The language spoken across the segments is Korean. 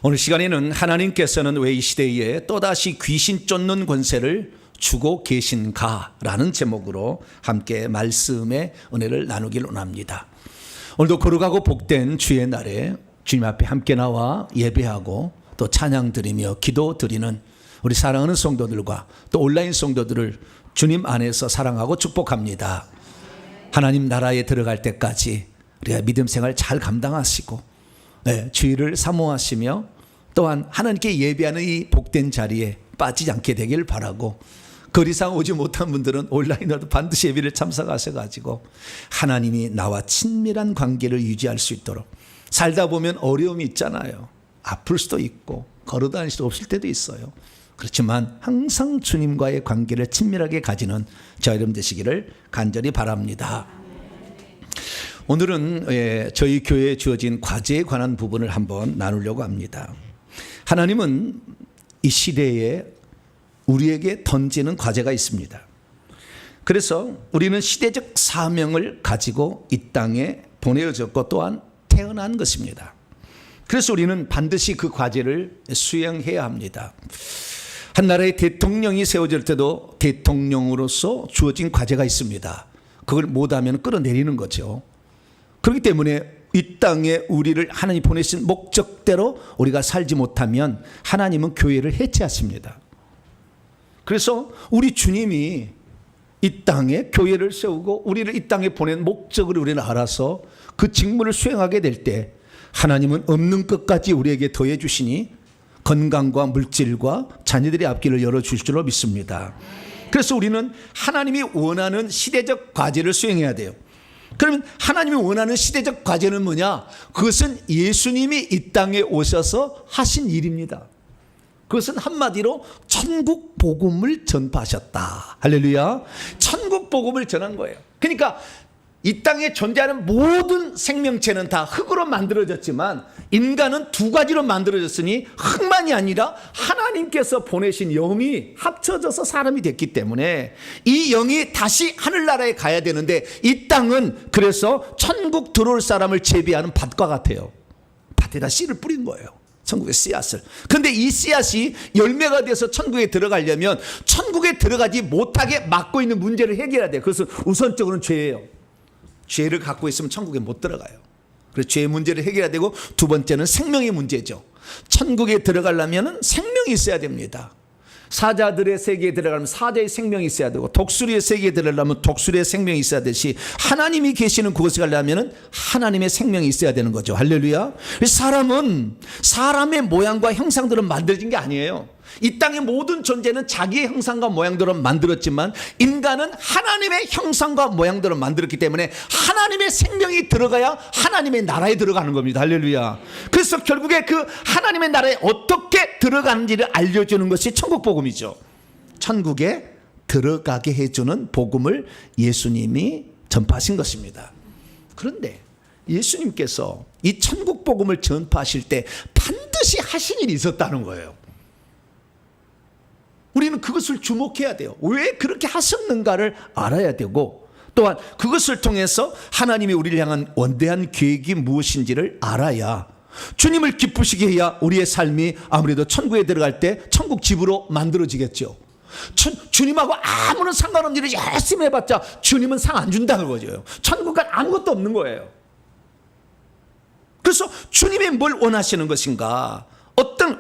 오늘 시간에는 하나님께서는 왜 이 시대에 또다시 귀신 쫓는 권세를 주고 계신가라는 제목으로 함께 말씀의 은혜를 나누길 원합니다. 오늘도 거룩하고 복된 주의 날에 주님 앞에 함께 나와 예배하고 또 찬양 드리며 기도 드리는 우리 사랑하는 성도들과 또 온라인 성도들을 주님 안에서 사랑하고 축복합니다. 하나님 나라에 들어갈 때까지 우리가 믿음 생활 잘 감당하시고 주의를 사모하시며 또한 하나님께 예배하는 이 복된 자리에 빠지지 않게 되길 바라고, 그 이상 오지 못한 분들은 온라인으로도 반드시 예배를 참석하셔가지고 하나님이 나와 친밀한 관계를 유지할 수 있도록, 살다 보면 어려움이 있잖아요. 아플 수도 있고 걸어다닐 수도 없을 때도 있어요. 그렇지만 항상 주님과의 관계를 친밀하게 가지는 저와 여러분 되시기를 간절히 바랍니다. 오늘은 저희 교회에 주어진 과제에 관한 부분을 한번 나누려고 합니다. 하나님은 이 시대에 우리에게 던지는 과제가 있습니다. 그래서 우리는 시대적 사명을 가지고 이 땅에 보내어졌고 또한 태어난 것입니다. 그래서 우리는 반드시 그 과제를 수행해야 합니다. 한 나라의 대통령이 세워질 때도 대통령으로서 주어진 과제가 있습니다. 그걸 못하면 끌어내리는 거죠. 그렇기 때문에 이 땅에 우리를 하나님 보내신 목적대로 우리가 살지 못하면 하나님은 교회를 해체하십니다. 그래서 우리 주님이 이 땅에 교회를 세우고 우리를 이 땅에 보낸 목적을 우리는 알아서 그 직무를 수행하게 될 때 하나님은 없는 것까지 우리에게 더해 주시니 건강과 물질과 자녀들의 앞길을 열어주실 줄로 믿습니다. 그래서 우리는 하나님이 원하는 시대적 과제를 수행해야 돼요. 그러면 하나님이 원하는 시대적 과제는 뭐냐? 그것은 예수님이 이 땅에 오셔서 하신 일입니다. 그것은 한마디로 천국 복음을 전파하셨다. 할렐루야. 천국 복음을 전한 거예요. 그러니까 이 땅에 존재하는 모든 생명체는 다 흙으로 만들어졌지만 인간은 두 가지로 만들어졌으니 흙만이 아니라 하나님께서 보내신 영이 합쳐져서 사람이 됐기 때문에 이 영이 다시 하늘나라에 가야 되는데, 이 땅은 그래서 천국 들어올 사람을 재배하는 밭과 같아요. 밭에다 씨를 뿌린 거예요. 천국의 씨앗을. 그런데 이 씨앗이 열매가 돼서 천국에 들어가려면 천국에 들어가지 못하게 막고 있는 문제를 해결해야 돼요. 그것은 우선적으로는 죄예요. 죄를 갖고 있으면 천국에 못 들어가요. 그래서 죄의 문제를 해결해야 되고, 두 번째는 생명의 문제죠. 천국에 들어가려면 생명이 있어야 됩니다. 사자들의 세계에 들어가려면 사자의 생명이 있어야 되고, 독수리의 세계에 들어가려면 독수리의 생명이 있어야 되듯이 하나님이 계시는 그곳에 가려면 하나님의 생명이 있어야 되는 거죠. 할렐루야. 사람은 사람의 모양과 형상들은 만들어진 게 아니에요. 이 땅의 모든 존재는 자기의 형상과 모양대로 만들었지만 인간은 하나님의 형상과 모양대로 만들었기 때문에 하나님의 생명이 들어가야 하나님의 나라에 들어가는 겁니다. 할렐루야. 그래서 결국에 그 하나님의 나라에 어떻게 들어가는지를 알려주는 것이 천국 복음이죠. 천국에 들어가게 해주는 복음을 예수님이 전파하신 것입니다. 그런데 예수님께서 이 천국 복음을 전파하실 때 반드시 하신 일이 있었다는 거예요. 우리는 그것을 주목해야 돼요. 왜 그렇게 하셨는가를 알아야 되고, 또한 그것을 통해서 하나님이 우리를 향한 원대한 계획이 무엇인지를 알아야 주님을 기쁘시게 해야 우리의 삶이 아무래도 천국에 들어갈 때 천국 집으로 만들어지겠죠. 주님하고 아무런 상관없는 일을 열심히 해봤자 주님은 상 안 준다는 거죠. 천국은 아무것도 없는 거예요. 그래서 주님이 뭘 원하시는 것인가,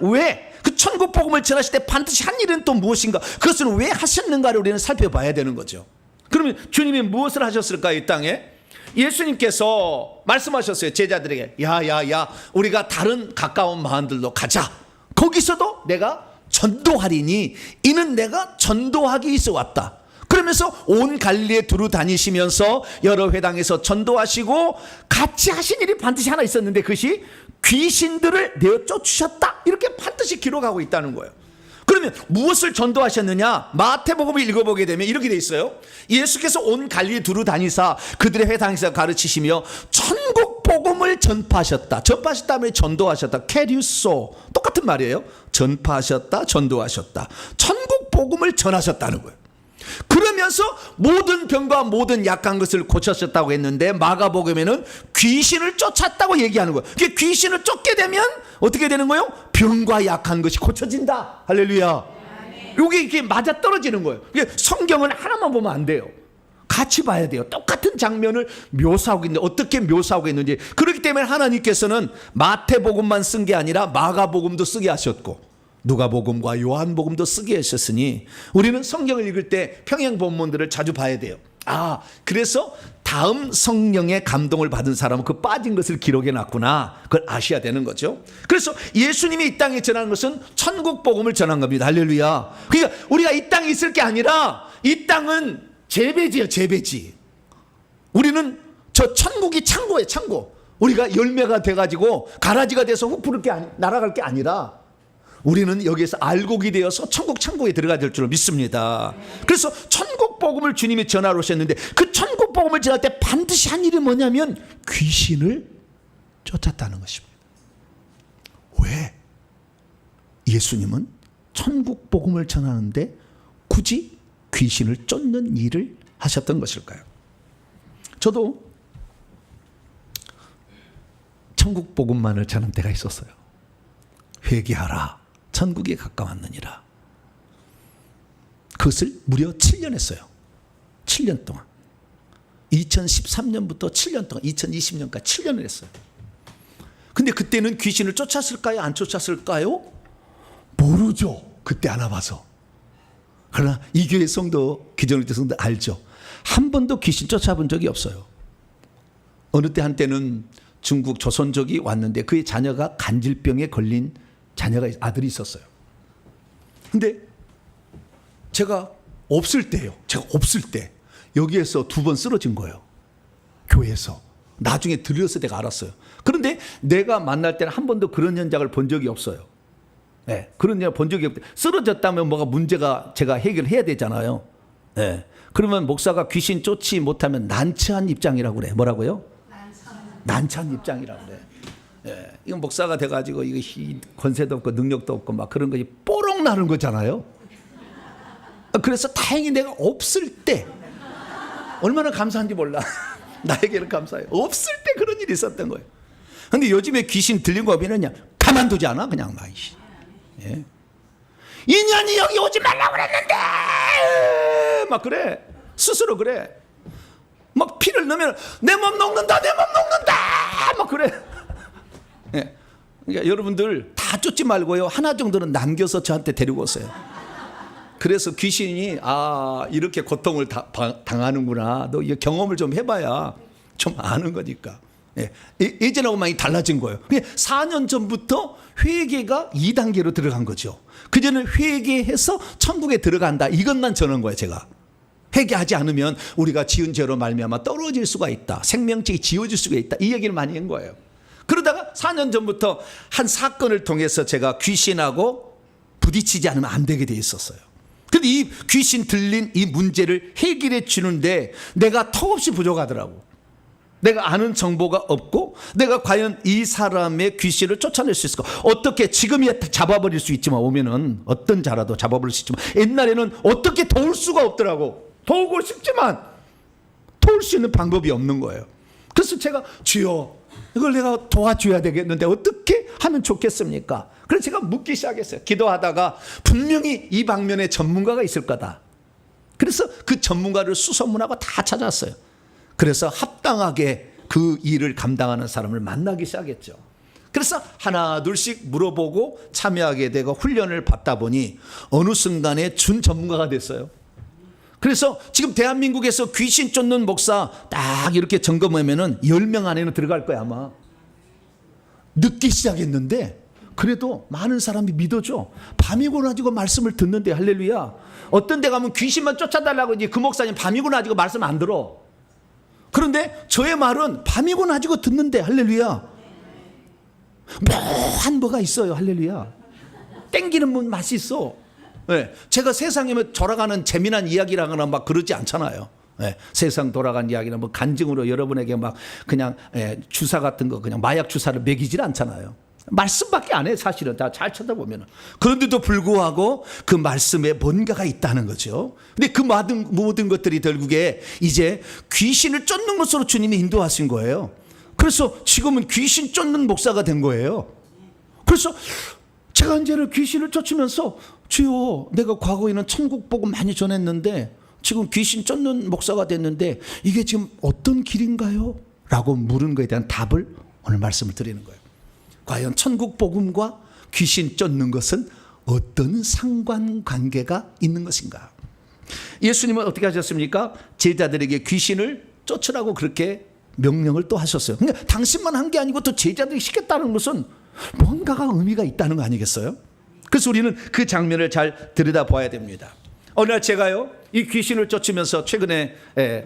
왜 그 천국 복음을 전하실 때 반드시 한 일은 또 무엇인가, 그것은 왜 하셨는가를 우리는 살펴봐야 되는 거죠. 그러면 주님이 무엇을 하셨을까요? 이 땅에 예수님께서 말씀하셨어요. 제자들에게 야 우리가 다른 가까운 마을들로 가자. 거기서도 내가 전도하리니 이는 내가 전도하기 위해서 왔다. 그러면서 온 갈릴리에 두루 다니시면서 여러 회당에서 전도하시고 같이 하신 일이 반드시 하나 있었는데, 그것이 귀신들을 내어 쫓으셨다. 이렇게 반드시 기록하고 있다는 거예요. 그러면 무엇을 전도하셨느냐? 마태복음을 읽어보게 되면 이렇게 돼 있어요. 예수께서 온 갈릴리 두루 다니사 그들의 회당에서 가르치시며 천국 복음을 전파하셨다. 전파하셨다면 전도하셨다. 캐리우소, 똑같은 말이에요. 전파하셨다, 전도하셨다. 천국 복음을 전하셨다는 거예요. 그러면서 모든 병과 모든 약한 것을 고쳤었다고 했는데, 마가복음에는 귀신을 쫓았다고 얘기하는 거예요. 귀신을 쫓게 되면 어떻게 되는 거예요? 병과 약한 것이 고쳐진다. 할렐루야. 이게 이렇게 맞아 떨어지는 거예요. 성경은 하나만 보면 안 돼요. 같이 봐야 돼요. 똑같은 장면을 묘사하고 있는데 어떻게 묘사하고 있는지. 그렇기 때문에 하나님께서는 마태복음만 쓴 게 아니라 마가복음도 쓰게 하셨고 누가복음과 요한복음도 쓰게 하셨으니 우리는 성경을 읽을 때 평행 본문들을 자주 봐야 돼요. 그래서 다음 성령의 감동을 받은 사람은 그 빠진 것을 기록해 놨구나. 그걸 아셔야 되는 거죠. 그래서 예수님이 이 땅에 전하는 것은 천국 복음을 전한 겁니다. 할렐루야. 그러니까 우리가 이 땅에 있을 게 아니라 이 땅은 재배지예요. 재배지. 우리는 저 천국이 창고예요. 창고. 우리가 열매가 돼가지고 가라지가 돼서 훅 날아갈 게 아니라 우리는 여기에서 알곡이 되어서 천국 창고에 들어가야 될 줄 믿습니다. 그래서 천국 복음을 주님이 전하러 오셨는데 그 천국 복음을 전할 때 반드시 한 일이 뭐냐면 귀신을 쫓았다는 것입니다. 왜? 예수님은 천국 복음을 전하는데 굳이 귀신을 쫓는 일을 하셨던 것일까요? 저도 천국 복음만을 전한 때가 있었어요. 회개하라. 천국에 가까웠느니라. 그것을 무려 7년 했어요. 7년 동안. 2013년부터 7년 동안 2020년까지 7년을 했어요. 근데 그때는 귀신을 쫓았을까요? 안 쫓았을까요? 모르죠. 그때 안 와봐서. 그러나 이 교회 성도, 기존의 성도 알죠. 한 번도 귀신 쫓아본 적이 없어요. 어느 때 한때는 중국 조선족이 왔는데 그의 자녀가 간질병에 걸린 아들이 있었어요. 근데 제가 없을 때요. 제가 없을 때 여기에서 2번 쓰러진 거예요. 교회에서. 나중에 들려서 내가 알았어요. 그런데 내가 만날 때는 한 번도 그런 현장을 본 적이 없어요. 네, 그런 현장을 본 적이 없대. 쓰러졌다면 뭐가 문제가 제가 해결해야 되잖아요. 네. 그러면 목사가 귀신 쫓지 못하면 난처한 입장이라고 그래. 뭐라고요? 난처한 입장이라고 그래. 예, 이건 목사가 돼가지고 이거 권세도 없고 능력도 없고 막 그런 것이 뽀록 나는 거잖아요. 그래서 다행히 내가 없을 때 얼마나 감사한지 몰라. 나에게는 감사해요. 없을 때 그런 일이 있었던 거예요. 근데 요즘에 귀신 들린 거 보면 그냥 가만두지 않아. 그냥 막. 예. 인연이 여기 오지 말라고 그랬는데 막 그래. 스스로 그래. 막 피를 넣으면 내 몸 녹는다. 내 몸 녹는다. 막 그래. 예. 그러니까 여러분들 다 쫓지 말고요. 하나 정도는 남겨서 저한테 데리고 오세요. 그래서 귀신이 이렇게 고통을 당하는구나. 너 이 경험을 좀 해봐야 좀 아는 거니까. 예. 예전하고 많이 달라진 거예요. 4년 전부터 회개가 2단계로 들어간 거죠. 그전에 회개해서 천국에 들어간다. 이것만 전한 거예요. 제가. 회개하지 않으면 우리가 지은 죄로 말미암아 떨어질 수가 있다. 생명책이 지워질 수가 있다. 이 얘기를 많이 한 거예요. 그러다가 4년 전부터 한 사건을 통해서 제가 귀신하고 부딪히지 않으면 안 되게 돼 있었어요. 근데 이 귀신 들린 이 문제를 해결해 주는데 내가 턱없이 부족하더라고. 내가 아는 정보가 없고 내가 과연 이 사람의 귀신을 쫓아낼 수 있을까? 어떻게 지금이야 잡아버릴 수 있지만 오면은 어떤 자라도 잡아버릴 수 있지만 옛날에는 어떻게 도울 수가 없더라고. 도우고 싶지만 도울 수 있는 방법이 없는 거예요. 그래서 제가 주여 이걸 내가 도와줘야 되겠는데 어떻게 하면 좋겠습니까? 그래서 제가 묻기 시작했어요. 기도하다가 분명히 이 방면에 전문가가 있을 거다. 그래서 그 전문가를 수소문하고 다 찾았어요. 그래서 합당하게 그 일을 감당하는 사람을 만나기 시작했죠. 그래서 하나 둘씩 물어보고 참여하게 되고 훈련을 받다 보니 어느 순간에 준 전문가가 됐어요. 그래서 지금 대한민국에서 귀신 쫓는 목사 딱 이렇게 점검하면은 10명 안에는 들어갈 거야 아마. 늦기 시작했는데 그래도 많은 사람이 믿어줘. 밤이고 낮이고 말씀을 듣는데 할렐루야. 어떤 데 가면 귀신만 쫓아달라고 이제 그 목사님 밤이고 낮이고 말씀 안 들어. 그런데 저의 말은 밤이고 낮이고 듣는데 할렐루야. 묘한 뭐가 있어요 할렐루야. 땡기는 맛이 있어. 네, 제가 세상에 돌아가는 재미난 이야기라거나 막 그러지 않잖아요. 네, 세상 돌아간 이야기는 뭐 간증으로 여러분에게 막 그냥 주사 같은 거 그냥 마약 주사를 먹이질 않잖아요. 말씀밖에 안 해 사실은 다 잘 쳐다보면. 그런데도 불구하고 그 말씀에 뭔가가 있다는 거죠. 근데 그 모든 것들이 결국에 이제 귀신을 쫓는 것으로 주님이 인도하신 거예요. 그래서 지금은 귀신 쫓는 목사가 된 거예요. 그래서 제가 이제는 귀신을 쫓으면서 주여, 내가 과거에는 천국 복음 많이 전했는데 지금 귀신 쫓는 목사가 됐는데 이게 지금 어떤 길인가요? 라고 물은 거에 대한 답을 오늘 말씀을 드리는 거예요. 과연 천국 복음과 귀신 쫓는 것은 어떤 상관관계가 있는 것인가? 예수님은 어떻게 하셨습니까? 제자들에게 귀신을 쫓으라고 그렇게 명령을 또 하셨어요. 그러니까 당신만 한 게 아니고 또 제자들이 시켰다는 것은 뭔가가 의미가 있다는 거 아니겠어요? 그래서 우리는 그 장면을 잘 들여다봐야 됩니다. 어느 날 제가요, 이 귀신을 쫓으면서 최근에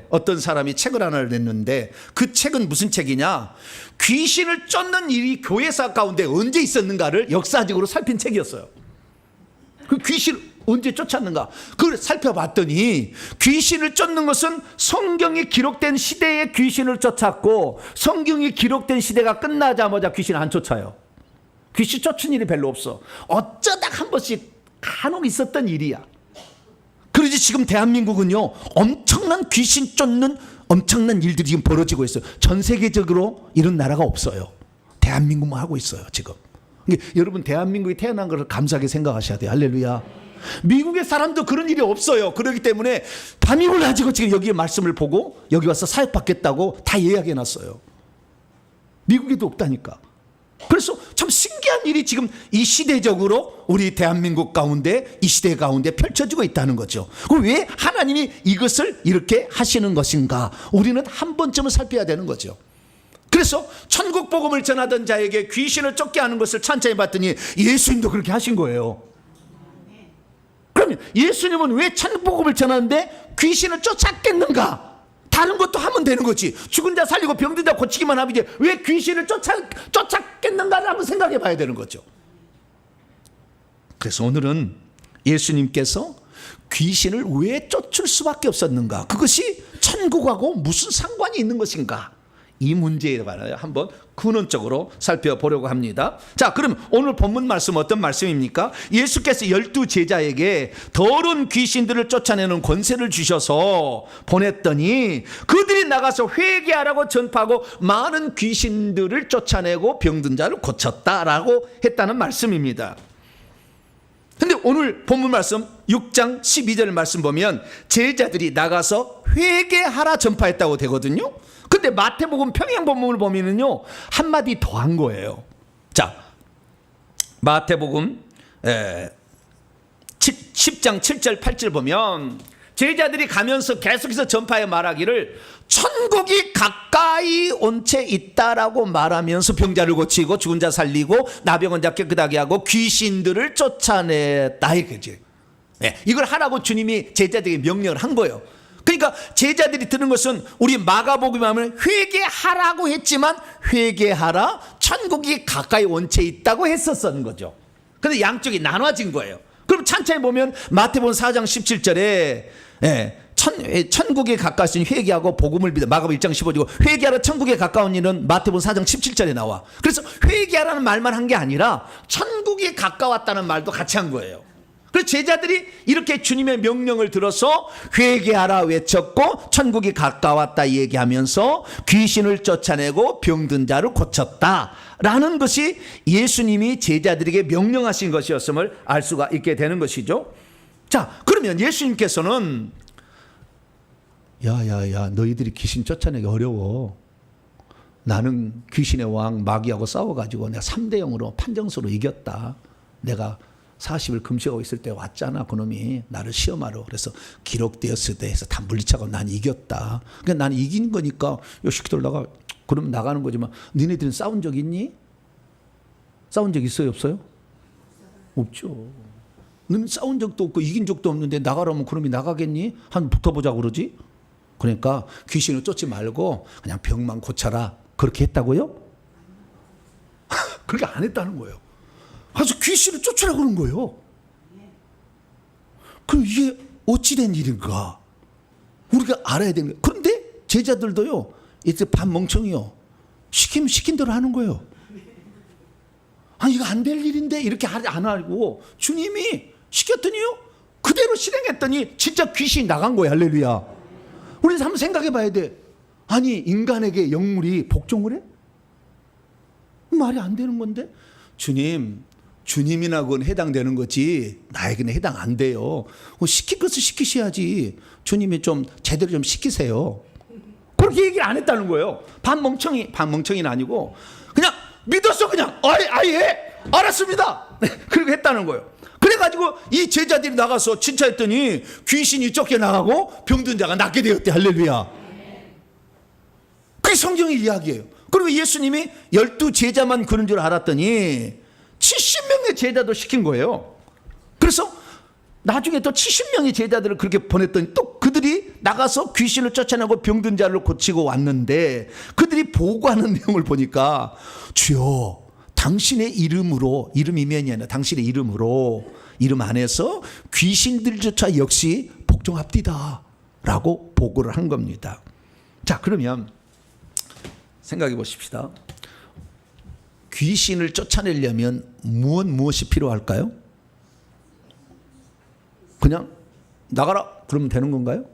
어떤 사람이 책을 하나를 냈는데, 그 책은 무슨 책이냐? 귀신을 쫓는 일이 교회사 가운데 언제 있었는가를 역사적으로 살핀 책이었어요. 그 귀신을 언제 쫓았는가? 그걸 살펴봤더니 귀신을 쫓는 것은 성경이 기록된 시대에 귀신을 쫓았고, 성경이 기록된 시대가 끝나자마자 귀신을 안 쫓아요. 귀신 쫓은 일이 별로 없어. 어쩌다 한 번씩 간혹 있었던 일이야. 그러지 지금 대한민국은요, 엄청난 귀신 쫓는 엄청난 일들이 지금 벌어지고 있어요. 전 세계적으로 이런 나라가 없어요. 대한민국만 하고 있어요 지금. 여러분, 대한민국이 태어난 것을 감사하게 생각하셔야 돼요. 할렐루야. 미국의 사람도 그런 일이 없어요. 그렇기 때문에 밤이을 가지고 지금 여기에 말씀을 보고 여기 와서 사역 받겠다고 다 예약해 놨어요. 미국에도 없다니까. 그래서 참 신기한 일이 지금 이 시대적으로 우리 대한민국 가운데, 이 시대 가운데 펼쳐지고 있다는 거죠. 그럼 왜 하나님이 이것을 이렇게 하시는 것인가? 우리는 한 번쯤은 살펴야 되는 거죠. 그래서 천국 복음을 전하던 자에게 귀신을 쫓게 하는 것을 찬찬히 봤더니 예수님도 그렇게 하신 거예요. 그러면 예수님은 왜 천국 복음을 전하는데 귀신을 쫓았겠는가? 다른 것도 하면 되는 거지. 죽은 자 살리고 병든 자 고치기만 하면 이제 왜 귀신을 쫓았겠는가를 한번 생각해 봐야 되는 거죠. 그래서 오늘은 예수님께서 귀신을 왜 쫓을 수밖에 없었는가? 그것이 천국하고 무슨 상관이 있는 것인가? 이 문제에 관하여 한번 근원적으로 살펴보려고 합니다. 자, 그럼 오늘 본문 말씀 어떤 말씀입니까? 예수께서 12 제자에게 더러운 귀신들을 쫓아내는 권세를 주셔서 보냈더니 그들이 나가서 회개하라고 전파하고 많은 귀신들을 쫓아내고 병든 자를 고쳤다라고 했다는 말씀입니다. 근데 오늘 본문 말씀 6장 12절 말씀 보면 제자들이 나가서 회개하라 전파했다고 되거든요. 근데 마태복음 평행본문을 보면은요, 한마디 더 한 거예요. 자, 마태복음 10장 7절 8절 보면 제자들이 가면서 계속해서 전파해 말하기를 천국이 가까이 온 채 있다라고 말하면서 병자를 고치고 죽은 자 살리고 나병원 자 깨끗하게 하고 귀신들을 쫓아냈다 이거지. 이걸 하라고 주님이 제자들에게 명령을 한 거예요. 그러니까 제자들이 들은 것은 우리 마가복음에 하면 회개하라고 했지만 회개하라, 천국이 가까이 온 채 있다고 했었던 거죠. 그런데 양쪽이 나눠진 거예요. 그럼 찬찬히 보면 마태복음 4장 17절에 천국에 가까우신 회개하고 복음을 믿어. 마가복음 1장 15절이고 회개하라 천국에 가까운 일은 마태복음 4장 17절에 나와. 그래서 회개하라는 말만 한 게 아니라 천국에 가까웠다는 말도 같이 한 거예요. 그래서 제자들이 이렇게 주님의 명령을 들어서 회개하라 외쳤고 천국이 가까웠다 얘기하면서 귀신을 쫓아내고 병든 자를 고쳤다라는 것이 예수님이 제자들에게 명령하신 것이었음을 알 수가 있게 되는 것이죠. 자, 그러면 예수님께서는 야야야, 너희들이 귀신 쫓아내기 어려워. 나는 귀신의 왕 마귀하고 싸워가지고 내가 3대 0으로 판정수로 이겼다. 내가 40일 금식하고 있을 때 왔잖아. 그놈이 나를 시험하러. 그래서 기록되었을 때 해서 다 물리쳐가고 난 이겼다. 그러니까 나는 이긴 거니까 요 시키들 나가. 그럼 나가는 거지만 너네들은 싸운 적 있니? 싸운 적 있어요? 없어요? 없죠. 너는 싸운 적도 없고 이긴 적도 없는데 나가라면 그놈이 나가겠니? 한 붙어보자고 그러지? 그러니까 귀신을 쫓지 말고 그냥 병만 고쳐라. 그렇게 했다고요? 그렇게 안 했다는 거예요. 그래서 귀신을 쫓으라고 그런 거예요. 그럼 이게 어찌된 일인가? 우리가 알아야 되는 거예요. 그런데 제자들도요, 이제 반 멍청이요. 시킨 대로 하는 거예요. 아니, 이거 안 될 일인데 이렇게 안 하고 주님이 시켰더니요, 그대로 실행했더니 진짜 귀신이 나간 거예요. 할렐루야. 우리 한번 생각해 봐야 돼. 아니, 인간에게 영물이 복종을 해? 말이 안 되는 건데. 주님, 주님이나 그건 해당되는 거지 나에게는 해당 안 돼요. 시킬 것을 시키셔야지. 주님이 좀 제대로 좀 시키세요. 그렇게 얘기를 안 했다는 거예요. 반멍청이는 아니고 그냥 믿었어. 그냥 아예 알았습니다. 그렇게 했다는 거예요. 그래가지고 이 제자들이 나가서 진찰했더니 귀신이 쫓겨나가고 병든 자가 낫게 되었대. 할렐루야. 그게 성경의 이야기예요. 그리고 예수님이 12제자만 그런 줄 알았더니 70명의 제자도 시킨 거예요. 그래서 나중에 또 70명의 제자들을 그렇게 보냈더니 또 그들이 나가서 귀신을 쫓아내고 병든 자를 고치고 왔는데 그들이 보고하는 내용을 보니까 주여 당신의 이름으로, 이름이면이 아니라 당신의 이름으로, 이름 안에서 귀신들조차 역시 복종합디다 라고 보고를 한 겁니다. 자, 그러면 생각해 보십시다. 귀신을 쫓아내려면 무엇이 필요할까요? 그냥 나가라 그러면 되는 건가요?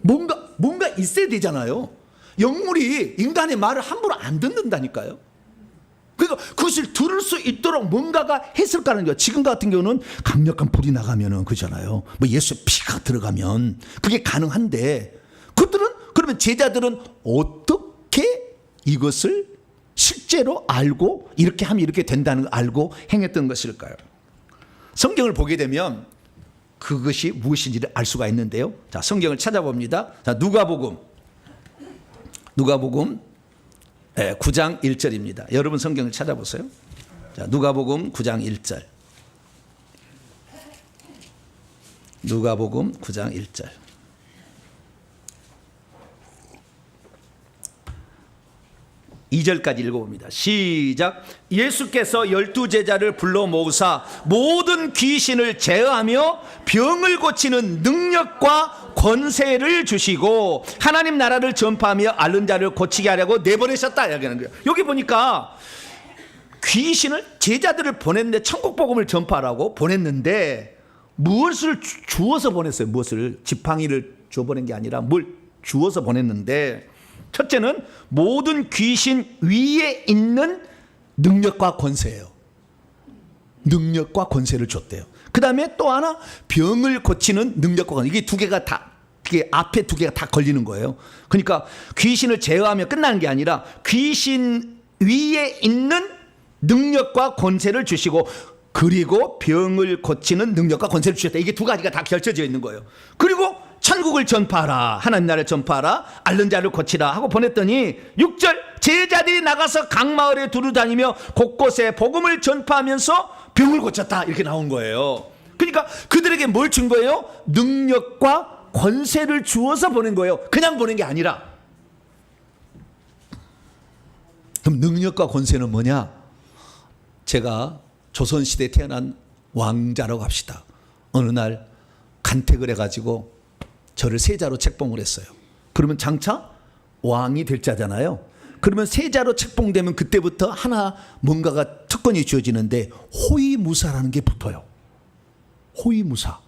뭔가 있어야 되잖아요. 영물이 인간의 말을 함부로 안 듣는다니까요. 그러니까 그것을 들을 수 있도록 뭔가가 했을까는 거예요. 지금 같은 경우는 강력한 불이 나가면은 그잖아요. 뭐 예수의 피가 들어가면 그게 가능한데 그러면 제자들은 어떻게 이것을 실제로 알고 이렇게 하면 이렇게 된다는 걸 알고 행했던 것일까요? 성경을 보게 되면 그것이 무엇인지를 알 수가 있는데요. 자, 성경을 찾아봅니다. 자, 누가복음 9장 1절입니다. 여러분 성경을 찾아보세요. 자, 누가복음 9장 1절. 누가복음 9장 1절. (2절까지) 읽어봅니다. 시작. 예수께서 12제자를 불러 모으사 모든 귀신을 제어하며 병을 고치는 능력과 권세를 주시고 하나님 나라를 전파하며 앓는 자를 고치게 하려고 내보내셨다 이야기하는 거예요. 여기 보니까 귀신을, 제자들을 보냈는데 천국 복음을 전파하라고 보냈는데 무엇을 주어서 보냈어요. 무엇을, 지팡이를 줘 보낸 게 아니라 뭘 주어서 보냈는데, 첫째는 모든 귀신 위에 있는 능력과 권세예요. 능력과 권세를 줬대요. 그 다음에 또 하나 병을 고치는 능력과 권세. 이게 두 개가 다, 이게 앞에 두 개가 다 걸리는 거예요. 그러니까 귀신을 제어하면 끝나는 게 아니라 귀신 위에 있는 능력과 권세를 주시고 그리고 병을 고치는 능력과 권세를 주셨다. 이게 두 가지가 다 결쳐져 있는 거예요. 그리고 천국을 전파하라, 하나님 나라를 전파하라, 앓는 자를 고치라 하고 보냈더니 6절 제자들이 나가서 각 마을에 두루다니며 곳곳에 복음을 전파하면서 병을 고쳤다 이렇게 나온 거예요. 그러니까 그들에게 뭘 준 거예요? 능력과 권세를 주어서 보낸 거예요. 그냥 보낸 게 아니라. 그럼 능력과 권세는 뭐냐? 제가 조선시대에 태어난 왕자라고 합시다. 어느 날 간택을 해가지고 저를 세자로 책봉을 했어요. 그러면 장차 왕이 될 자잖아요. 그러면 세자로 책봉되면 그때부터 하나 뭔가가 특권이 주어지는데 호위무사라는 게 붙어요. 호위무사.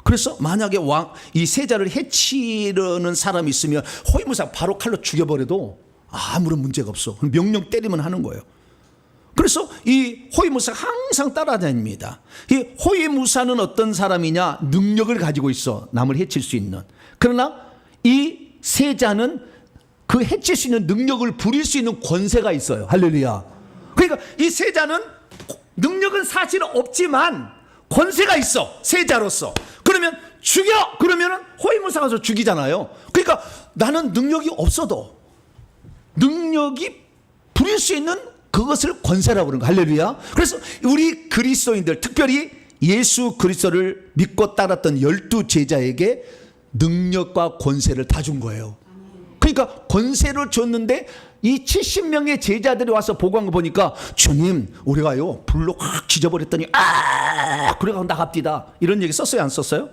그래서 만약에 이 세자를 해치려는 사람이 있으면 호위무사 바로 칼로 죽여버려도 아무런 문제가 없어. 명령 때리면 하는 거예요. 그래서 이 호위무사가 항상 따라다닙니다. 이 호위무사는 어떤 사람이냐? 능력을 가지고 있어. 남을 해칠 수 있는. 그러나 이 세자는 그 해칠 수 있는 능력을 부릴 수 있는 권세가 있어요. 할렐루야. 그러니까 이 세자는 능력은 사실 없지만 권세가 있어. 세자로서. 그러면 죽여! 그러면 호위무사가 가서 죽이잖아요. 그러니까 나는 능력이 없어도 능력이 부릴 수 있는 그것을 권세라고 그러는 거예요. 할렐루야. 그래서 우리 그리스도인들, 특별히 예수 그리스도를 믿고 따랐던 12제자에게 능력과 권세를 다 준 거예요. 그러니까 권세를 줬는데 이 70명의 제자들이 와서 보고한 거 보니까 주님 우리가요 불로 확 지져버렸더니 그래가지고 나갑디다 이런 얘기 썼어요 안 썼어요?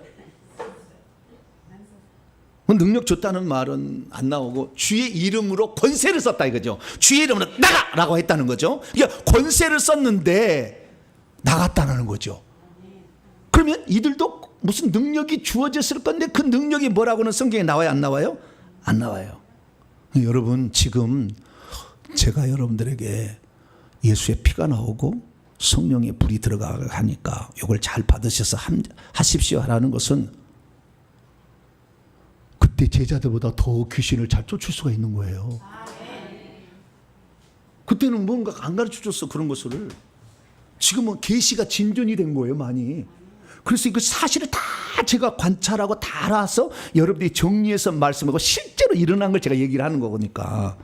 능력 줬다는 말은 안 나오고 주의 이름으로 권세를 썼다 이거죠. 주의 이름으로 나가라고 했다는 거죠. 그러니까 권세를 썼는데 나갔다는 거죠. 그러면 이들도 무슨 능력이 주어졌을 건데 그 능력이 뭐라고는 성경에 나와요 안 나와요? 안 나와요. 여러분 지금 제가 여러분들에게 예수의 피가 나오고 성령의 불이 들어가니까 이걸 잘 받으셔서 하십시오 하라는 것은 그때 제자들보다 더 귀신을 잘 쫓을 수가 있는 거예요. 그때는 뭔가 안 가르쳐줬어, 그런 것을. 지금은 계시가 진전이 된 거예요, 많이. 그래서 이거 사실을 다 제가 관찰하고 다 알아서 여러분들이 정리해서 말씀하고 실제로 일어난 걸 제가 얘기를 하는 거니까.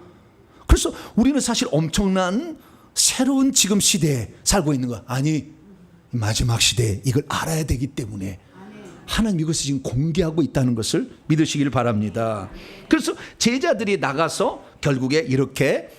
그래서 우리는 사실 엄청난 새로운 지금 시대에 살고 있는 거. 아니, 마지막 시대에 이걸 알아야 되기 때문에 하나님 이것을 지금 공개하고 있다는 것을 믿으시길 바랍니다. 그래서 제자들이 나가서 결국에 이렇게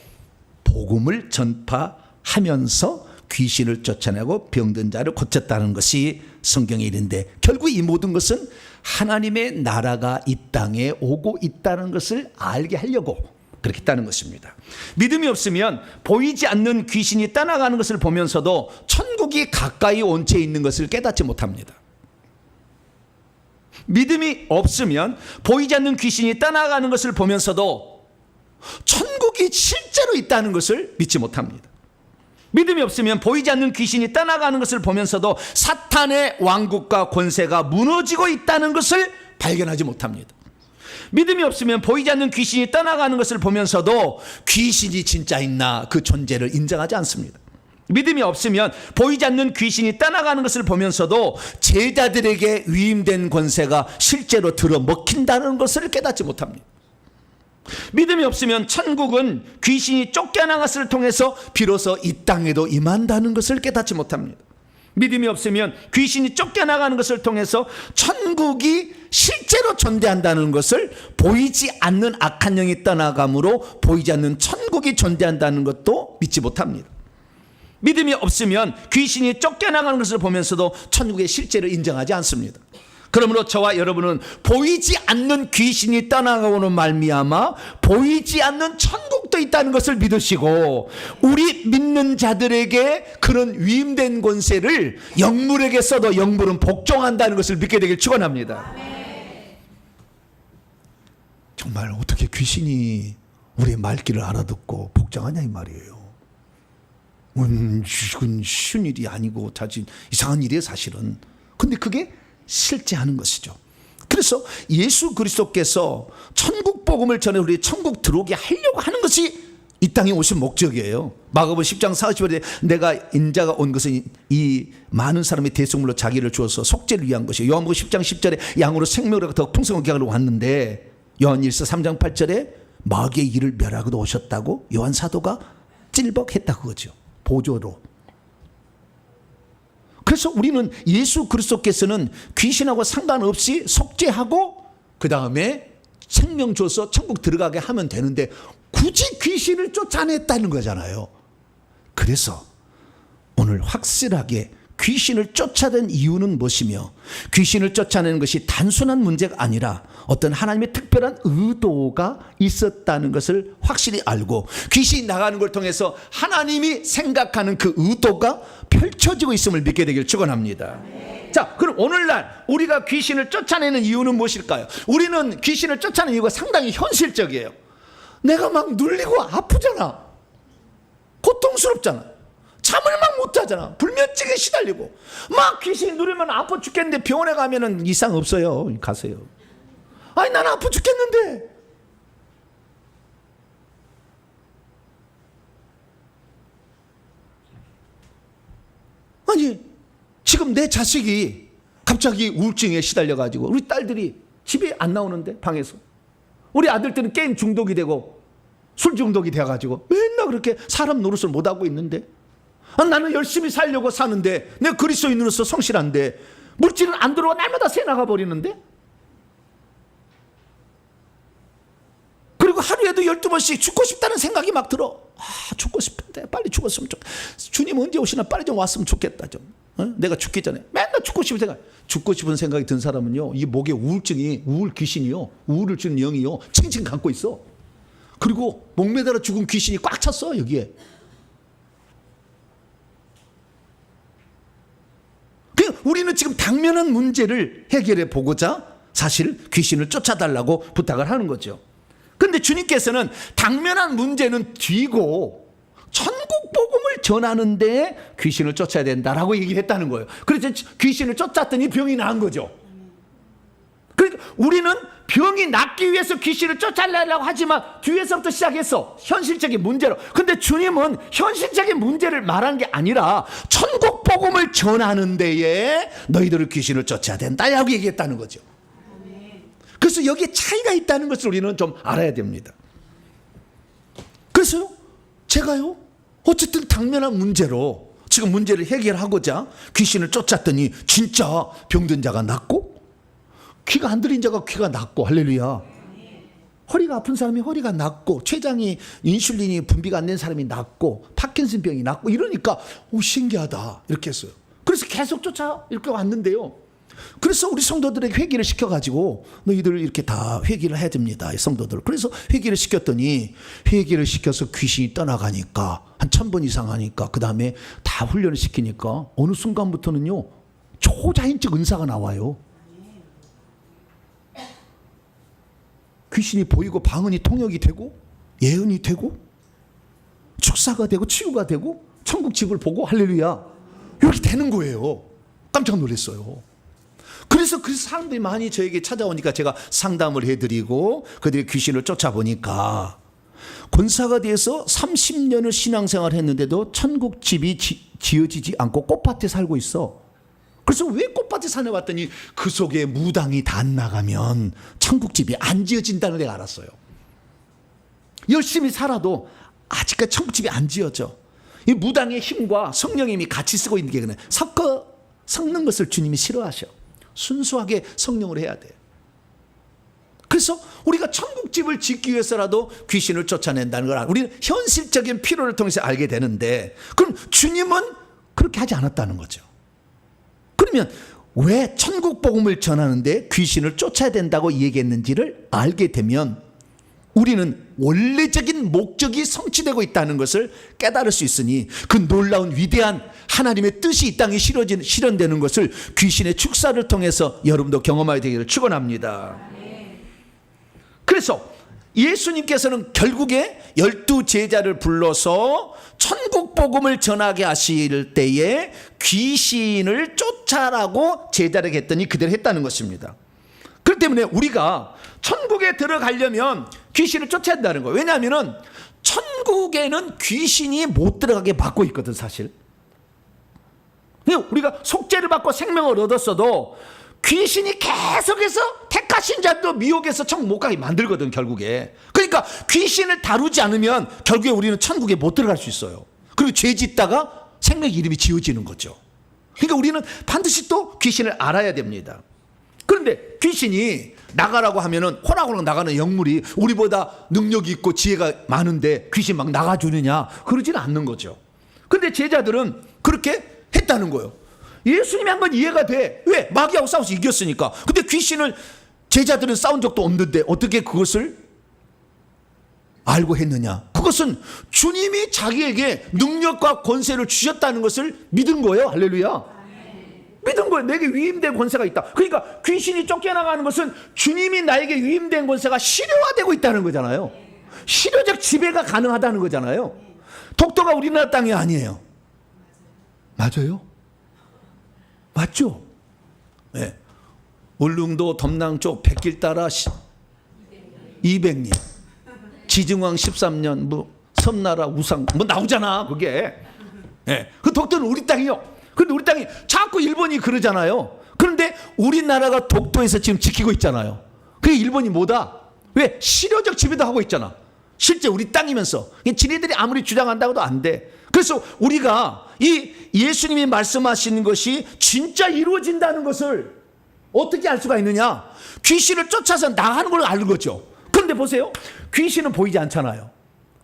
복음을 전파하면서 귀신을 쫓아내고 병든 자를 고쳤다는 것이 성경의 일인데, 결국 이 모든 것은 하나님의 나라가 이 땅에 오고 있다는 것을 알게 하려고 그렇게 했다는 것입니다. 믿음이 없으면 보이지 않는 귀신이 떠나가는 것을 보면서도 천국이 가까이 온 채 있는 것을 깨닫지 못합니다. 믿음이 없으면 보이지 않는 귀신이 떠나가는 것을 보면서도 천국이 실제로 있다는 것을 믿지 못합니다. 믿음이 없으면 보이지 않는 귀신이 떠나가는 것을 보면서도 사탄의 왕국과 권세가 무너지고 있다는 것을 발견하지 못합니다. 믿음이 없으면 보이지 않는 귀신이 떠나가는 것을 보면서도 귀신이 진짜 있나 그 존재를 인정하지 않습니다. 믿음이 없으면 보이지 않는 귀신이 떠나가는 것을 보면서도 제자들에게 위임된 권세가 실제로 들어먹힌다는 것을 깨닫지 못합니다. 믿음이 없으면 천국은 귀신이 쫓겨난 것을 통해서 비로소 이 땅에도 임한다는 것을 깨닫지 못합니다. 믿음이 없으면 귀신이 쫓겨나가는 것을 통해서 천국이 실제로 존재한다는 것을, 보이지 않는 악한 영이 떠나감으로 보이지 않는 천국이 존재한다는 것도 믿지 못합니다. 믿음이 없으면 귀신이 쫓겨나가는 것을 보면서도 천국의 실제를 인정하지 않습니다. 그러므로 저와 여러분은 보이지 않는 귀신이 떠나가고는 말미암아 보이지 않는 천국도 있다는 것을 믿으시고, 우리 믿는 자들에게 그런 위임된 권세를 영물에게 써도 영물은 복종한다는 것을 믿게 되길 축원합니다. 정말 어떻게 귀신이 우리의 말귀를 알아듣고 복종하냐 이 말이에요. 이건 쉬운 일이 아니고 사실 이상한 일이에요, 사실은. 근데 그게 실제 하는 것이죠. 그래서 예수 그리스도께서 천국 복음을 전해 우리 천국 들어오게 하려고 하는 것이 이 땅에 오신 목적이에요. 마가복음 10장 40절에 내가 인자가 온 것은 이 많은 사람의 대속물로 자기를 주어서 속죄를 위한 것이에요. 요한복음 10장 10절에 양으로 생명을 더 풍성하게 하려고 왔는데, 요한일서 3장 8절에 마귀의 일을 멸하고도 오셨다고 요한 사도가 찔벅했다 그거죠, 보조로. 그래서 우리는 예수 그리스도께서는 귀신하고 상관없이 속죄하고 그 다음에 생명 줘서 천국 들어가게 하면 되는데 굳이 귀신을 쫓아냈다는 거잖아요. 그래서 오늘 확실하게 귀신을 쫓아낸 이유는 무엇이며, 귀신을 쫓아내는 것이 단순한 문제가 아니라 어떤 하나님의 특별한 의도가 있었다는 것을 확실히 알고, 귀신이 나가는 걸 통해서 하나님이 생각하는 그 의도가 펼쳐지고 있음을 믿게 되길 축원합니다. 자, 그럼 오늘날 우리가 귀신을 쫓아내는 이유는 무엇일까요? 우리는 귀신을 쫓아내는 이유가 상당히 현실적이에요. 내가 막 눌리고 아프잖아. 고통스럽잖아. 잠을 막 못 자잖아. 불면증에 시달리고 막 귀신이 누르면 아파 죽겠는데 병원에 가면은 이상 없어요. 가세요. 아니 난 아파 죽겠는데. 아니 지금 내 자식이 갑자기 우울증에 시달려가지고 우리 딸들이 집에 안 나오는데, 방에서. 우리 아들들은 게임 중독이 되고 술 중독이 돼가지고 맨날 그렇게 사람 노릇을 못하고 있는데, 나는 열심히 살려고 사는데, 내가 그리스도인으로서 성실한데 물질은 안 들어와 날마다 새 나가 버리는데, 그리고 하루에도 12번씩 죽고 싶다는 생각이 막 들어. 죽고 싶은데 빨리 죽었으면 좋겠다. 주님 언제 오시나 빨리 좀 왔으면 좋겠다. 좀 내가 죽기 전에 맨날 죽고 싶은 생각. 죽고 싶은 생각이 든 사람은요, 이 목에 우울증이, 우울 귀신이요, 우울을 주는 영이요 칭칭 감고 있어. 그리고 목매달아 죽은 귀신이 꽉 찼어 여기에. 우리는 지금 당면한 문제를 해결해 보고자 사실 귀신을 쫓아달라고 부탁을 하는 거죠. 그런데 주님께서는 당면한 문제는 뒤고 천국 복음을 복음을 전하는 데 귀신을 쫓아야 된다라고 얘기를 했다는 거예요. 그래서 귀신을 쫓았더니 병이 나은 거죠. 그러니까 우리는 병이 낫기 위해서 귀신을 쫓아내려고 하지만 뒤에서부터 시작했어. 현실적인 문제로. 근데 주님은 현실적인 문제를 말한 게 아니라 천국 복음을 전하는 데에 너희들을 귀신을 쫓아야 된다라고 얘기했다는 거죠. 그래서 여기에 차이가 있다는 것을 우리는 좀 알아야 됩니다. 그래서 제가요, 어쨌든 당면한 문제로 지금 문제를 해결하고자 귀신을 쫓았더니 진짜 병든 자가 낫고 귀가 안 들린 자가 귀가 낫고, 할렐루야. 허리가 아픈 사람이 허리가 낫고, 췌장이 인슐린이 분비가 안 된 사람이 낫고, 파킨슨병이 낫고, 이러니까 신기하다 이렇게 했어요. 그래서 계속 쫓아 이렇게 왔는데요. 그래서 우리 성도들에게 회개를 시켜가지고 너희들 이렇게 다 회개를 해야 됩니다, 성도들. 그래서 회개를 시켰더니 회개를 시켜서 귀신이 떠나가니까 한 1000번 이상 하니까 그 다음에 다 훈련을 시키니까 어느 순간부터는요 초자연적 은사가 나와요. 귀신이 보이고 방언이 통역이 되고 예언이 되고 축사가 되고 치유가 되고 천국 집을 보고, 할렐루야, 이렇게 되는 거예요. 깜짝 놀랐어요. 그래서 그 사람들이 많이 저에게 찾아오니까 제가 상담을 해드리고 그들이 귀신을 쫓아보니까 권사가 돼서 30년을 신앙생활을 했는데도 천국 집이 지어지지 않고 꽃밭에 살고 있어. 그래서 왜 꽃밭에 사냐 봤더니 그 속에 무당이 다 안 나가면 천국집이 안 지어진다는 걸 알았어요. 열심히 살아도 아직까지 천국집이 안 지어져. 이 무당의 힘과 성령의 힘이 같이 쓰고 있는 게 그냥 섞는 것을 주님이 싫어하셔. 순수하게 성령을 해야 돼. 그래서 우리가 천국집을 짓기 위해서라도 귀신을 쫓아낸다는 걸 우리는 현실적인 필요를 통해서 알게 되는데, 그럼 주님은 그렇게 하지 않았다는 거죠. 그러면 왜 천국 복음을 전하는데 귀신을 쫓아야 된다고 얘기했는지를 알게 되면 우리는 원래적인 목적이 성취되고 있다는 것을 깨달을 수 있으니 그 놀라운 위대한 하나님의 뜻이 이 땅에 실현되는 것을 귀신의 축사를 통해서 여러분도 경험하게 되기를 축원합니다. 그래서 예수님께서는 결국에 12제자를 불러서 천국 복음을 전하게 하실 때에 귀신을 쫓아라고 제자에게 했더니 그대로 했다는 것입니다. 그렇기 때문에 우리가 천국에 들어가려면 귀신을 쫓아야 한다는 거예요. 왜냐하면 천국에는 귀신이 못 들어가게 막고 있거든, 사실. 우리가 속죄를 받고 생명을 얻었어도 귀신이 계속해서 택하신 자도 미혹해서 천국 못 가게 만들거든, 결국에. 그러니까 귀신을 다루지 않으면 결국에 우리는 천국에 못 들어갈 수 있어요. 그리고 죄 짓다가 생명 이름이 지워지는 거죠. 그러니까 우리는 반드시 또 귀신을 알아야 됩니다. 그런데 귀신이 나가라고 하면은 호락호락 나가는 영물이 우리보다 능력이 있고 지혜가 많은데 귀신 막 나가주느냐? 그러지는 않는 거죠. 그런데 제자들은 그렇게 했다는 거예요. 예수님이 한 건 이해가 돼. 왜? 마귀하고 싸워서 이겼으니까. 근데 귀신을 제자들은 싸운 적도 없는데 어떻게 그것을 알고 했느냐? 그것은 주님이 자기에게 능력과 권세를 주셨다는 것을 믿은 거예요. 할렐루야. 믿은 거예요. 내게 위임된 권세가 있다. 그러니까 귀신이 쫓겨나가는 것은 주님이 나에게 위임된 권세가 실효화되고 있다는 거잖아요. 실효적 지배가 가능하다는 거잖아요. 독도가 우리나라 땅이 아니에요. 맞아요? 맞죠? 네. 울릉도 덤낭 쪽 백길 따라 200리, 지증왕 13년, 섬나라 우상 나오잖아, 그게. 네. 그 독도는 우리 땅이요. 그런데 우리 땅이 자꾸 일본이 그러잖아요. 그런데 우리나라가 독도에서 지금 지키고 있잖아요. 그게 일본이 뭐다? 왜? 실효적 지배도 하고 있잖아. 실제 우리 땅이면서. 지네들이 아무리 주장한다고도 안 돼. 그래서 우리가 이 예수님이 말씀하시는 것이 진짜 이루어진다는 것을 어떻게 알 수가 있느냐? 귀신을 쫓아서 나가는 걸 아는 거죠. 그런데 보세요. 귀신은 보이지 않잖아요.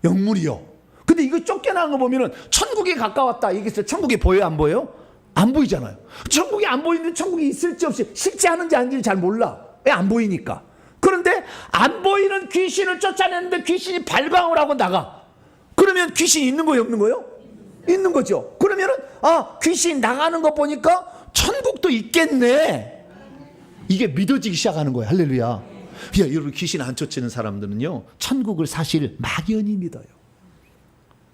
영물이요. 근데 이거 쫓겨나는 거 보면은 천국에 가까웠다 얘기했어요. 천국이 보여요, 안 보여요? 안 보이잖아요. 천국이 안 보이는데 천국이 있을지 없이 실제 하는지 아닌지 잘 몰라. 왜? 안 보이니까. 그런데 안 보이는 귀신을 쫓아내는데 귀신이 발광을 하고 나가. 그러면 귀신이 있는 거예요, 없는 거예요? 있는 거죠. 그러면은 귀신 나가는 거 보니까 천국도 있겠네. 이게 믿어지기 시작하는 거예요. 할렐루야. 여러분, 귀신 안 쫓는 사람들은요 천국을 사실 막연히 믿어요.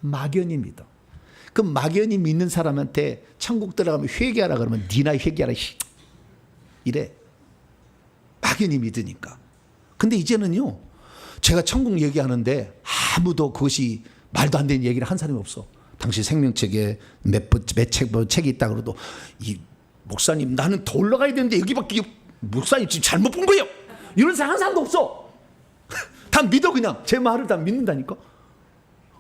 막연히 믿어. 그 막연히 믿는 사람한테 천국 들어가면 회개하라 그러면 니나 회개하라 이래. 막연히 믿으니까. 근데 이제는요, 제가 천국 얘기하는데 아무도 그것이 말도 안 되는 얘기를 한 사람이 없어. 당시 생명책에 몇 책이 있다 그래도 이 목사님 나는 더 올라가야 되는데 여기밖에 목사님 지금 잘못 본 거예요. 이런 사람 한 사람도 없어. 다 믿어. 그냥 제 말을 다 믿는다니까.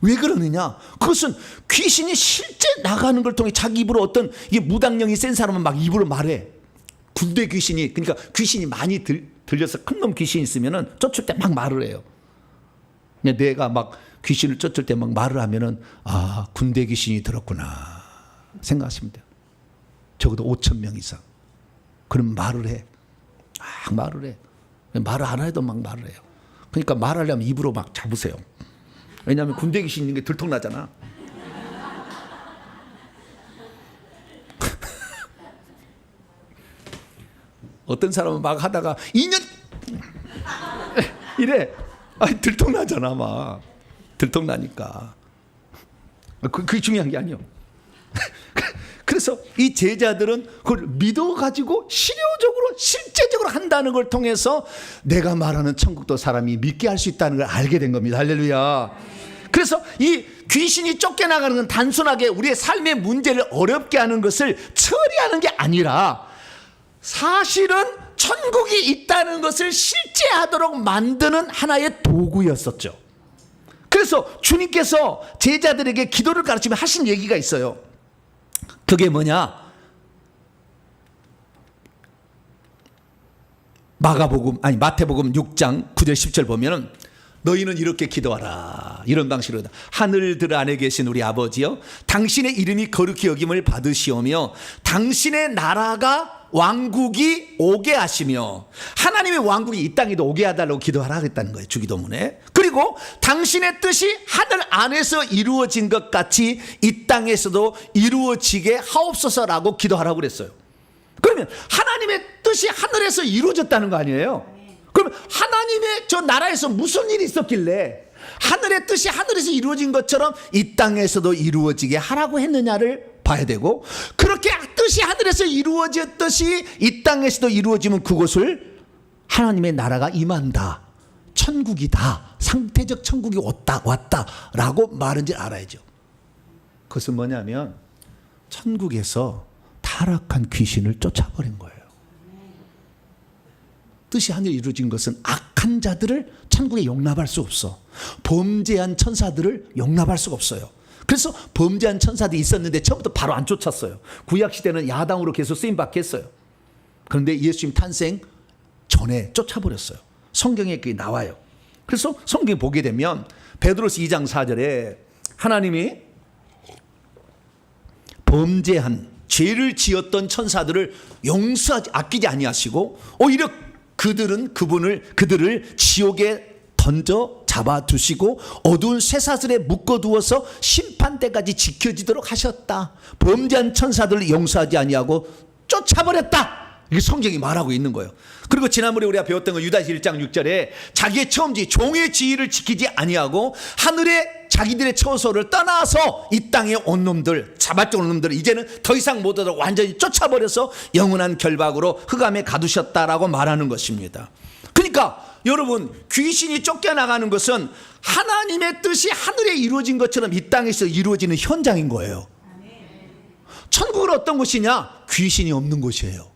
왜 그러느냐? 그것은 귀신이 실제 나가는 걸 통해 자기 입으로 어떤 이게 무당령이 센 사람은 막 입으로 말해. 군대 귀신이, 그러니까 귀신이 많이 들려서 큰 놈 귀신이 있으면은 쫓을 때 막 말을 해요. 내가 막 귀신을 쫓을 때 막 말을 하면은 아, 군대 귀신이 들었구나 생각하시면 돼요. 적어도 5,000명 이상. 그럼 말을 해. 막 말을 해. 말을 안 해도 막 말을 해요. 그러니까 말하려면 입으로 막 잡으세요. 왜냐하면 군대 귀신 있는 게 들통나잖아. 어떤 사람은 막 하다가 2년 이래. 아니, 들통나잖아. 막 들통나니까. 그게 중요한 게 아니에요. 그래서 이 제자들은 그걸 믿어가지고 실효적으로 실제적으로 한다는 걸 통해서 내가 말하는 천국도 사람이 믿게 할 수 있다는 걸 알게 된 겁니다. 할렐루야. 그래서 이 귀신이 쫓겨나가는 건 단순하게 우리의 삶의 문제를 어렵게 하는 것을 처리하는 게 아니라 사실은 천국이 있다는 것을 실제하도록 만드는 하나의 도구였었죠. 그래서 주님께서 제자들에게 기도를 가르치며 하신 얘기가 있어요. 그게 뭐냐? 마태복음 6장 9절 10절 보면은 너희는 이렇게 기도하라. 이런 방식으로 하늘들 안에 계신 우리 아버지여, 당신의 이름이 거룩히 여김을 받으시오며 당신의 나라가 왕국이 오게 하시며, 하나님의 왕국이 이 땅에도 오게 해달라고 기도하라 그랬다는 거예요, 주기도문에. 그리고 당신의 뜻이 하늘 안에서 이루어진 것 같이 이 땅에서도 이루어지게 하옵소서라고 기도하라고 그랬어요. 그러면 하나님의 뜻이 하늘에서 이루어졌다는 거 아니에요? 그럼 하나님의 저 나라에서 무슨 일이 있었길래 하늘의 뜻이 하늘에서 이루어진 것처럼 이 땅에서도 이루어지게 하라고 했느냐를 봐야 되고, 그렇게 뜻이 하늘에서 이루어졌듯이 이 땅에서도 이루어지면 그곳을 하나님의 나라가 임한다, 천국이다, 상태적 천국이 왔다라고 말은지 알아야죠. 그것은 뭐냐면 천국에서 타락한 귀신을 쫓아버린 거예요. 뜻이 하늘에 이루어진 것은 악한 자들을 천국에 용납할 수 없어. 범죄한 천사들을 용납할 수가 없어요. 그래서 범죄한 천사들이 있었는데 처음부터 바로 안 쫓았어요. 구약시대는 야당으로 계속 쓰임받게 했어요. 그런데 예수님 탄생 전에 쫓아버렸어요. 성경에 그게 나와요. 그래서 성경에 보게 되면 베드로서 2장 4절에 하나님이 범죄한 죄를 지었던 천사들을 용서하지 아끼지 아니하시고 오히려 그들을 지옥에 던져 잡아두시고 어두운 쇠사슬에 묶어두어서 심판 때까지 지켜지도록 하셨다. 범죄한 천사들을 용서하지 아니하고 쫓아버렸다. 이게 성경이 말하고 있는 거예요. 그리고 지난번에 우리가 배웠던 거 유다서 1장 6절에 자기의 처음지 종의 지위를 지키지 아니하고 하늘에 자기들의 처소를 떠나서 이 땅에 온 놈들, 자발적으로 온 놈들을 이제는 더 이상 못 오도록 완전히 쫓아버려서 영원한 결박으로 흑암에 가두셨다라고 말하는 것입니다. 그러니까 여러분, 귀신이 쫓겨나가는 것은 하나님의 뜻이 하늘에 이루어진 것처럼 이 땅에서 이루어지는 현장인 거예요. 천국은 어떤 곳이냐? 귀신이 없는 곳이에요.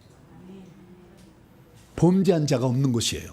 범죄한 자가 없는 곳이에요.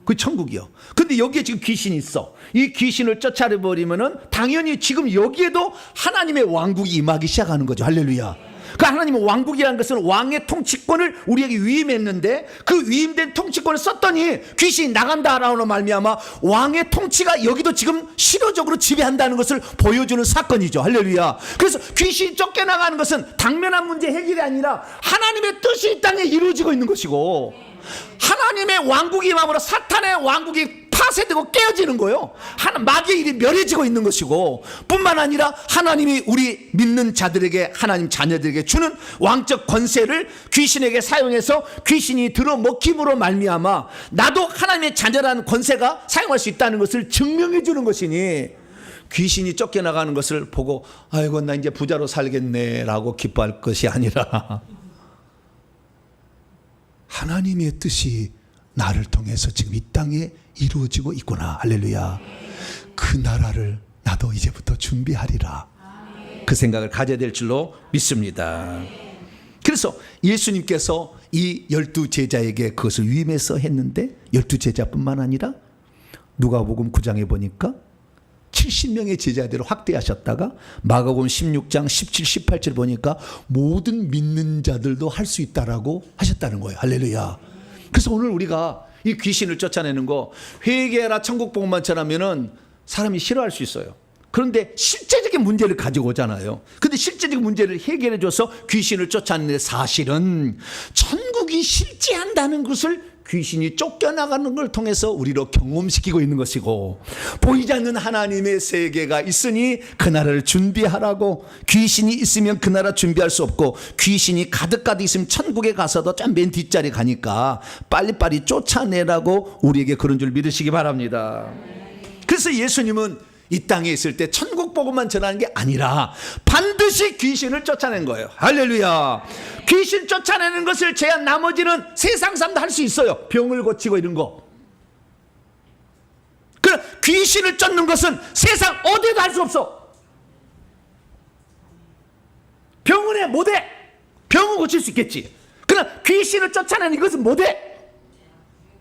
그 천국이요. 근데 여기에 지금 귀신이 있어. 이 귀신을 쫓아내버리면은 당연히 지금 여기에도 하나님의 왕국이 임하기 시작하는 거죠. 할렐루야. 그 하나님의 왕국이라는 것은 왕의 통치권을 우리에게 위임했는데 그 위임된 통치권을 썼더니 귀신이 나간다라는 말미암아 왕의 통치가 여기도 지금 실효적으로 지배한다는 것을 보여주는 사건이죠. 할렐루야. 그래서 귀신이 쫓겨나가는 것은 당면한 문제 해결이 아니라 하나님의 뜻이 이 땅에 이루어지고 있는 것이고, 하나님의 왕국이 임함으로 사탄의 왕국이 파쇄되고 깨어지는 거예요. 마귀의 일이 멸해지고 있는 것이고, 뿐만 아니라 하나님이 우리 믿는 자들에게, 하나님 자녀들에게 주는 왕적 권세를 귀신에게 사용해서 귀신이 들어먹힘으로 말미암아 나도 하나님의 자녀라는 권세가 사용할 수 있다는 것을 증명해 주는 것이니, 귀신이 쫓겨나가는 것을 보고 아이고 나 이제 부자로 살겠네라고 기뻐할 것이 아니라 하나님의 뜻이 나를 통해서 지금 이 땅에 이루어지고 있구나. 할렐루야. 그 나라를 나도 이제부터 준비하리라. 그 생각을 가져야 될 줄로 믿습니다. 그래서 예수님께서 이 12제자에게 그것을 위임해서 했는데 12제자뿐만 아니라 누가복음 9장에 보니까 70명의 제자들을 확대하셨다가 마가복음 16장 17, 18절 보니까 모든 믿는 자들도 할 수 있다라고 하셨다는 거예요. 할렐루야. 그래서 오늘 우리가 이 귀신을 쫓아내는 거 회개하라 천국 복음만 전하면은 사람이 싫어할 수 있어요. 그런데 실제적인 문제를 가지고 오잖아요. 그런데 실제적인 문제를 해결해 줘서 귀신을 쫓아내는 사실은 천국이 실제한다는 것을 귀신이 쫓겨나가는 걸 통해서 우리로 경험시키고 있는 것이고, 보이지 않는 하나님의 세계가 있으니 그 나라를 준비하라고. 귀신이 있으면 그 나라 준비할 수 없고, 귀신이 가득 있으면 천국에 가서도 좀 맨 뒷자리 가니까 빨리빨리 쫓아내라고 우리에게 그런 줄 믿으시기 바랍니다. 그래서 예수님은 이 땅에 있을 때 천국 복음만 전하는 게 아니라 반드시 귀신을 쫓아낸 거예요. 할렐루야. 귀신 쫓아내는 것을 제한 나머지는 세상 사람도 할 수 있어요. 병을 고치고 이런 거. 그럼 귀신을 쫓는 것은 세상 어디에도 할 수 없어. 병원에 못해. 병은 고칠 수 있겠지. 그러나 귀신을 쫓아내는 것은 못해.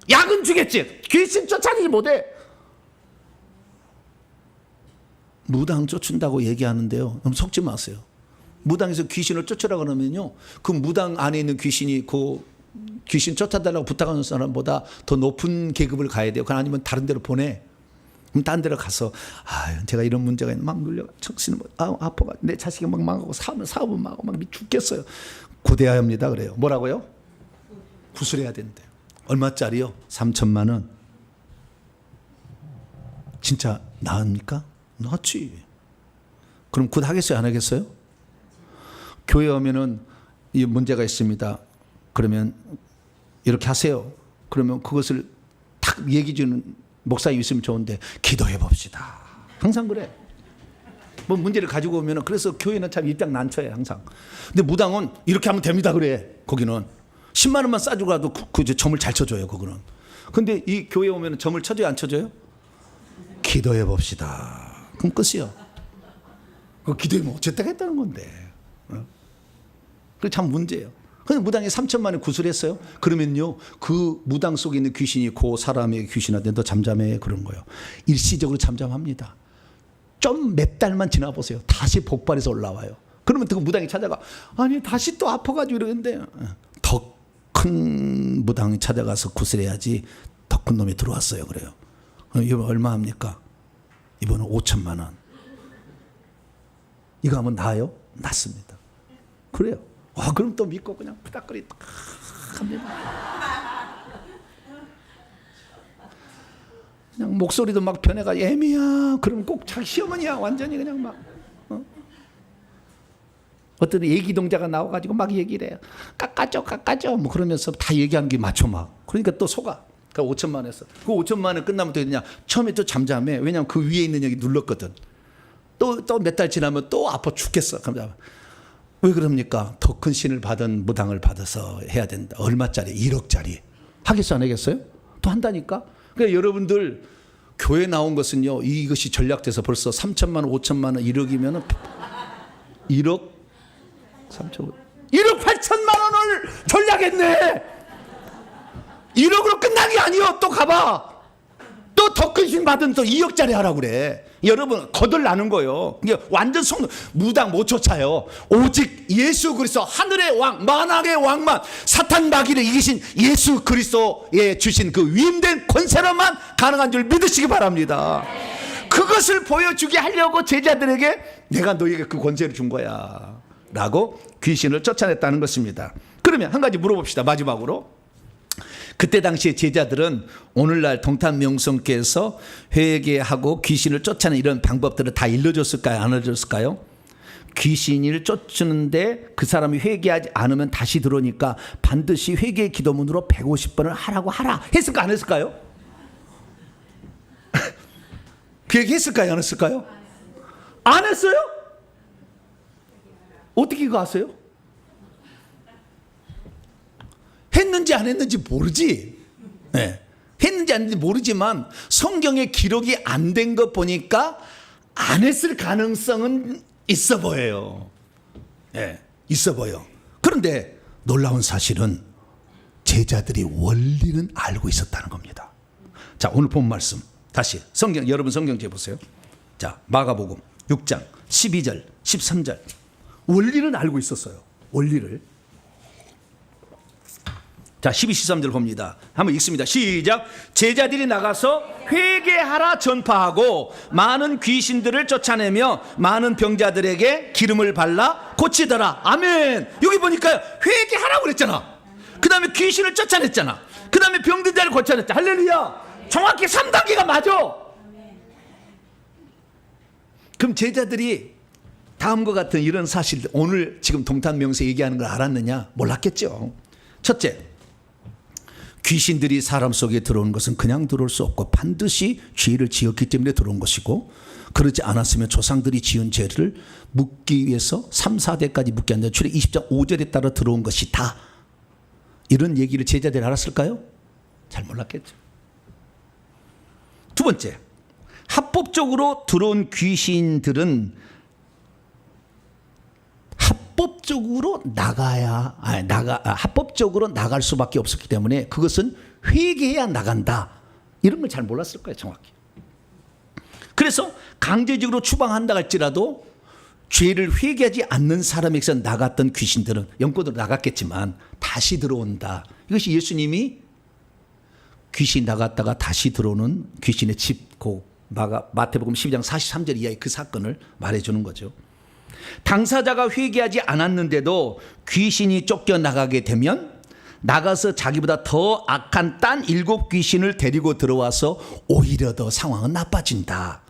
약은 주겠지. 귀신 쫓아내지 못해. 무당 쫓는다고 얘기하는데요. 그럼 속지 마세요. 무당에서 귀신을 쫓으라 그러면요, 그 무당 안에 있는 귀신이 그 귀신 쫓아달라고 부탁하는 사람보다 더 높은 계급을 가야 돼요. 아니면 다른 데로 보내. 그럼 다른 데로 가서 제가 이런 문제가 있는데 막 눌려 정신을 아파가 내 자식이 막 망하고 사업은 망하고 막 죽겠어요. 고대해야 합니다. 그래요. 뭐라고요? 구술해야 된대요. 얼마짜리요? 3천만 원. 진짜 나으니까? 낫지. 그럼 굿 하겠어요? 안 하겠어요? 교회 오면은 이 문제가 있습니다. 그러면 이렇게 하세요. 그러면 그것을 탁 얘기 주는 목사님 있으면 좋은데 기도해 봅시다. 항상 그래. 뭐 문제를 가지고 오면은, 그래서 교회는 참 입장 난처해 항상. 근데 무당은 이렇게 하면 됩니다. 그래. 거기는 10만 원만 싸주고 가도 그 점을 잘 쳐줘요. 거기는. 근데 이 교회 오면은 점을 쳐줘요? 안 쳐줘요? 기도해 봅시다. 그럼 끝이요. 그 기도하면 어쨌다 했다는 건데. 그게 참 문제예요. 근데 무당이 3천만 원 구술했어요. 그러면요, 그 무당 속에 있는 귀신이 그 사람의 귀신한테 너 잠잠해 그런 거예요. 일시적으로 잠잠합니다. 좀 몇 달만 지나 보세요. 다시 폭발해서 올라와요. 그러면 그 무당이 찾아가. 아니 다시 또 아파가지고 이러는데, 더 큰 무당이 찾아가서 구술해야지 더 큰 놈이 들어왔어요. 그래요. 이거 얼마 합니까? 이번은 5천만 원. 이거 하면 나아요? 낫습니다. 그래요. 그럼 또 믿고 그냥 푸닥거리 합니다. 그냥 목소리도 막 변해가 애미야. 그러면 꼭 자기 시어머니야. 완전히 그냥 막. 어떤 얘기 동자가 나와가지고 막 얘기를 해요. 깎아줘. 뭐 그러면서 다 얘기하는 게 맞춰 막. 그러니까 또 속아. 그 5천만 원 했어. 그 5천만 원 끝나면 또 되냐? 처음에 또 잠잠해. 왜냐하면 그 위에 있는 여기 눌렀거든. 또 몇 달 지나면 또 아파 죽겠어. 왜 그럽니까? 더 큰 신을 받은 무당을 받아서 해야 된다. 얼마짜리? 1억짜리. 하겠어 안 하겠어요? 또 한다니까. 그러니까 여러분들 교회 나온 것은요, 이것이 전략돼서 벌써 3천만 원, 5천만 원, 1억이면은 1억 3천 1억 8천만 원을 전략했네. 1억으로 끝난 게 아니요. 또 가봐. 또 더 큰 신 받은 또 2억짜리 하라고 그래. 여러분 거덜나는 거예요. 완전 무당 못 쫓아요. 오직 예수 그리스도 하늘의 왕, 만왕의 왕만, 사탄 마귀를 이기신 예수 그리스도에 주신 그 위임된 권세로만 가능한 줄 믿으시기 바랍니다. 그것을 보여주게 하려고 제자들에게 내가 너에게 그 권세를 준 거야 라고 귀신을 쫓아냈다는 것입니다. 그러면 한 가지 물어봅시다. 마지막으로, 그때 당시에 제자들은 오늘날 동탄명성께서 회개하고 귀신을 쫓아내는 이런 방법들을 다 일러줬을까요? 안 알려줬을까요? 귀신을 쫓는데 그 사람이 회개하지 않으면 다시 들어오니까 반드시 회개의 기도문으로 150번을 하라고 하라 했을까 안 했을까요? 그 얘기 했을까요 안 했을까요? 안 했어요? 어떻게 이거 아세요? 했는지 안 했는지 모르지. 네. 했는지 안 했는지 모르지만 성경에 기록이 안 된 거 보니까 안 했을 가능성은 있어 보여요. 네. 있어 보여. 그런데 놀라운 사실은 제자들이 원리는 알고 있었다는 겁니다. 자, 오늘 본 말씀 다시 성경, 여러분 성경제 보세요. 자, 마가복음 6장 12절 13절. 원리는 알고 있었어요. 원리를. 자, 12, 13절 봅니다. 한번 읽습니다. 시작. 제자들이 나가서 회개하라 전파하고 많은 귀신들을 쫓아내며 많은 병자들에게 기름을 발라 고치더라. 아멘. 여기 보니까 회개하라고 그랬잖아. 그 다음에 귀신을 쫓아냈잖아. 그 다음에 병든 자를 고쳐냈잖아. 할렐루야. 정확히 3단계가 맞아. 그럼 제자들이 다음과 같은 이런 사실, 오늘 지금 동탄명세 얘기하는 걸 알았느냐? 몰랐겠죠. 첫째, 귀신들이 사람 속에 들어오는 것은 그냥 들어올 수 없고 반드시 죄를 지었기 때문에 들어온 것이고, 그렇지 않았으면 조상들이 지은 죄를 묻기 위해서 3, 4대까지 묻게 한다. 출애굽 20장 5절에 따라 들어온 것이다. 이런 얘기를 제자들이 알았을까요? 잘 몰랐겠죠. 두 번째, 합법적으로 들어온 귀신들은 합법적으로 합법적으로 나갈 수밖에 없었기 때문에 그것은 회개해야 나간다. 이런 걸 잘 몰랐을 거예요, 정확히. 그래서 강제적으로 추방한다 할지라도 죄를 회개하지 않는 사람에게서 나갔던 귀신들은 영권으로 나갔겠지만 다시 들어온다. 이것이 예수님이 귀신 나갔다가 다시 들어오는 귀신의 집, 마태복음 12장 43절 이하의 그 사건을 말해주는 거죠. 당사자가 회개하지 않았는데도 귀신이 쫓겨나가게 되면 나가서 자기보다 더 악한 딴 7 귀신을 데리고 들어와서 오히려 더 상황은 나빠진다.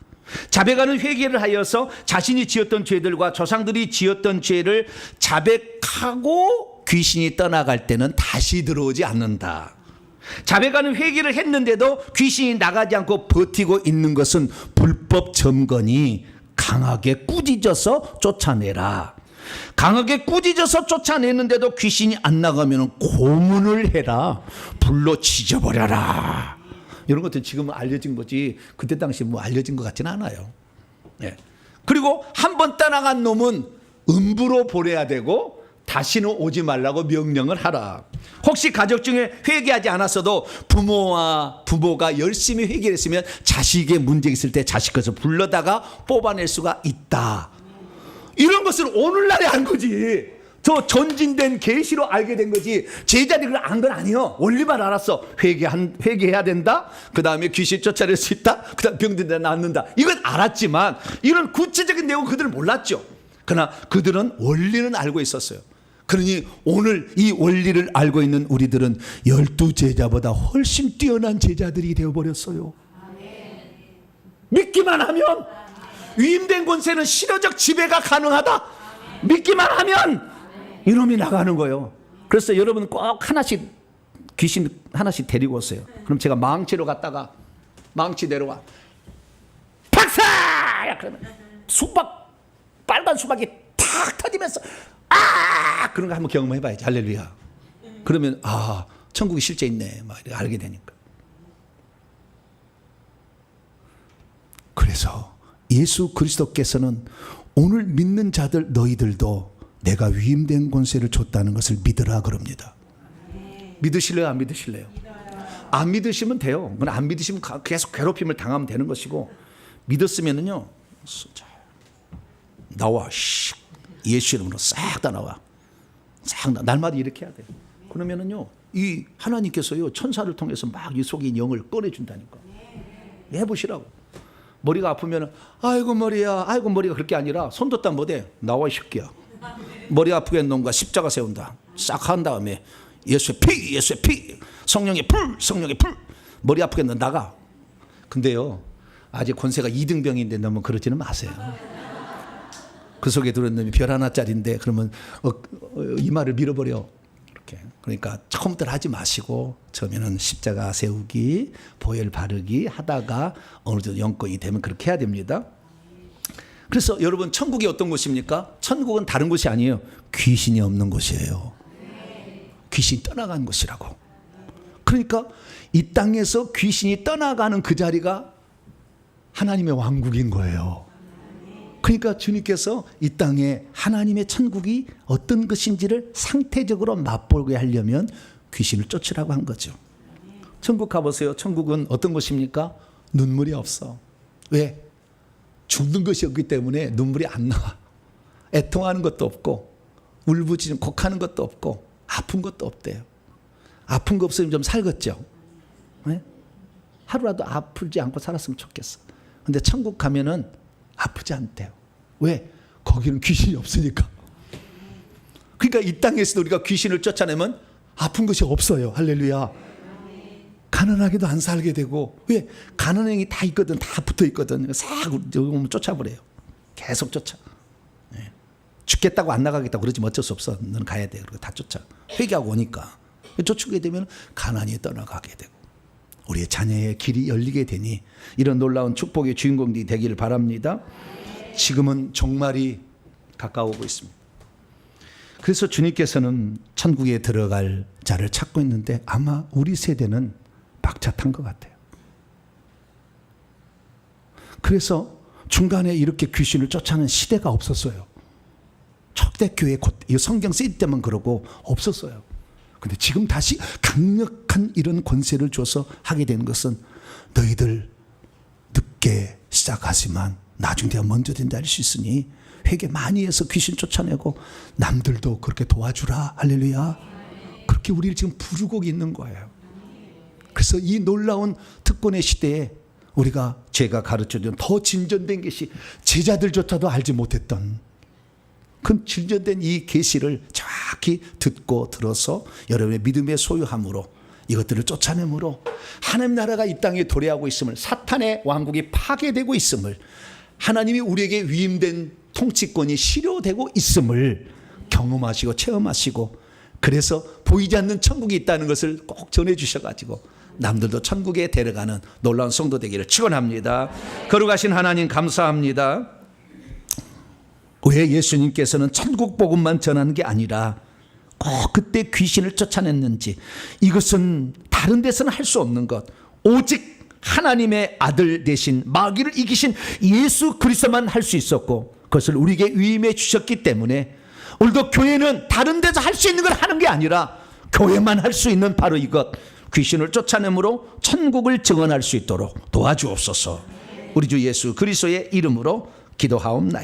자백하는 회개를 하여서 자신이 지었던 죄들과 조상들이 지었던 죄를 자백하고 귀신이 떠나갈 때는 다시 들어오지 않는다. 자백하는 회개를 했는데도 귀신이 나가지 않고 버티고 있는 것은 불법 점거니 강하게 꾸짖어서 쫓아내라. 강하게 꾸짖어서 쫓아내는데도 귀신이 안 나가면 고문을 해라. 불로 지져버려라. 이런 것들은 지금은 알려진 거지 그때 당시 뭐 알려진 것 같지는 않아요. 예. 그리고 한 번 떠나간 놈은 음부로 보내야 되고 다시는 오지 말라고 명령을 하라. 혹시 가족 중에 회개하지 않았어도 부모가 열심히 회개를 했으면 자식의 문제가 있을 때 자식 것을 불러다가 뽑아낼 수가 있다. 이런 것을 오늘날에 안 거지. 저 전진된 계시로 알게 된 거지. 제자들이 그걸 안 건 아니에요. 원리만 알았어. 회개해야 된다. 그 다음에 귀신 쫓아낼 수 있다. 그 다음 병든 데 낫는다. 이건 알았지만 이런 구체적인 내용은 그들은 몰랐죠. 그러나 그들은 원리는 알고 있었어요. 그러니 오늘 이 원리를 알고 있는 우리들은 12제자보다 훨씬 뛰어난 제자들이 되어버렸어요. 믿기만 하면 위임된 권세는 실효적 지배가 가능하다. 믿기만 하면 이놈이 나가는 거예요. 그래서 여러분 꼭 하나씩 귀신 하나씩 데리고 오세요. 그럼 제가 망치로 갔다가 망치 내려와 박사! 그러면 빨간 수박이 탁 터지면서 그런 거 한번 경험해봐야지. 할렐루야. 그러면 천국이 실제 있네 막 이렇게 알게 되니까. 그래서 예수 그리스도께서는 오늘 믿는 자들 너희들도 내가 위임된 권세를 줬다는 것을 믿으라 그럽니다. 믿으실래요? 안 믿으실래요? 안 믿으시면 돼요. 안 믿으시면 계속 괴롭힘을 당하면 되는 것이고, 믿었으면은요 나와 예수 이름으로 싹 다 나와. 날마다 이렇게 해야 돼요. 그러면은요 이 하나님께서요 천사를 통해서 막 이 속에 영을 꺼내준다니까. 해보시라고. 머리가 아프면 아이고 머리야 아이고 머리가 그렇게 아니라 손 뒀다 못해. 나와 이 새끼야. 머리 아프게 한 놈과 십자가 세운다. 싹 한 다음에 예수의 피 예수의 피 성령의 불 성령의 불. 머리 아프게 너 나가. 근데요 아직 권세가 2등병인데 너무 그러지는 마세요. 그 속에 들어있는 놈이 별 하나짜리인데 그러면 이마를 밀어버려. 이렇게. 그러니까 처음부터 하지 마시고 처음에는 십자가 세우기, 보혈 바르기 하다가 어느 정도 영권이 되면 그렇게 해야 됩니다. 그래서 여러분, 천국이 어떤 곳입니까? 천국은 다른 곳이 아니에요. 귀신이 없는 곳이에요. 귀신이 떠나간 곳이라고. 그러니까 이 땅에서 귀신이 떠나가는 그 자리가 하나님의 왕국인 거예요. 그러니까 주님께서 이 땅에 하나님의 천국이 어떤 것인지를 상태적으로 맛보게 하려면 귀신을 쫓으라고 한 거죠. 천국 가보세요. 천국은 어떤 곳입니까? 눈물이 없어. 왜? 죽는 것이 없기 때문에 눈물이 안 나와. 애통하는 것도 없고 울부짖는 곡하는 것도 없고 아픈 것도 없대요. 아픈 거 없으면 좀 살겠죠. 네? 하루라도 아프지 않고 살았으면 좋겠어. 근데 천국 가면은 아프지 않대요. 왜? 거기는 귀신이 없으니까. 그러니까 이 땅에서도 우리가 귀신을 쫓아내면 아픈 것이 없어요. 할렐루야. 가난하게도 안 살게 되고. 왜? 가난한 형이 다 있거든. 다 붙어 있거든. 싹 쫓아버려요. 계속 쫓아. 네. 죽겠다고 안 나가겠다고 그러지 어쩔 수 없어. 너는 가야 돼. 그리고 다 쫓아. 회개하고 오니까. 쫓게 되면 가난이 떠나가게 되고 우리의 자녀의 길이 열리게 되니 이런 놀라운 축복의 주인공들이 되기를 바랍니다. 지금은 종말이 가까워오고 있습니다. 그래서 주님께서는 천국에 들어갈 자를 찾고 있는데 아마 우리 세대는 박차 탄 것 같아요. 그래서 중간에 이렇게 귀신을 쫓아내는 시대가 없었어요. 초대교회 이 성경 쓰일 때만 그러고 없었어요. 근데 지금 다시 강력한 이런 권세를 줘서 하게 되는 것은 너희들 늦게 시작하지만 나중에 내가 먼저 된다 할 수 있으니 회개 많이 해서 귀신 쫓아내고 남들도 그렇게 도와주라. 할렐루야. 그렇게 우리를 지금 부르고 있는 거예요. 그래서 이 놀라운 특권의 시대에 우리가 제가 가르쳐준 더 진전된 것이 제자들조차도 알지 못했던 그 진전된 이 계시를 정확히 듣고 들어서 여러분의 믿음의 소유함으로 이것들을 쫓아내므로 하나님 나라가 이 땅에 도래하고 있음을, 사탄의 왕국이 파괴되고 있음을, 하나님이 우리에게 위임된 통치권이 실효되고 있음을 경험하시고 체험하시고, 그래서 보이지 않는 천국이 있다는 것을 꼭 전해주셔가지고 남들도 천국에 데려가는 놀라운 성도 되기를 축원합니다. 거룩하신 하나님 감사합니다. 왜 예수님께서는 천국 복음만 전하는 게 아니라 꼭 그때 귀신을 쫓아냈는지, 이것은 다른 데서는 할 수 없는 것, 오직 하나님의 아들 되신 마귀를 이기신 예수 그리스도만 할 수 있었고, 그것을 우리에게 위임해 주셨기 때문에 오늘도 교회는 다른 데서 할 수 있는 걸 하는 게 아니라 교회만 할 수 있는 바로 이것, 귀신을 쫓아내므로 천국을 증언할 수 있도록 도와주옵소서. 우리 주 예수 그리스도의 이름으로 기도하옵나이다.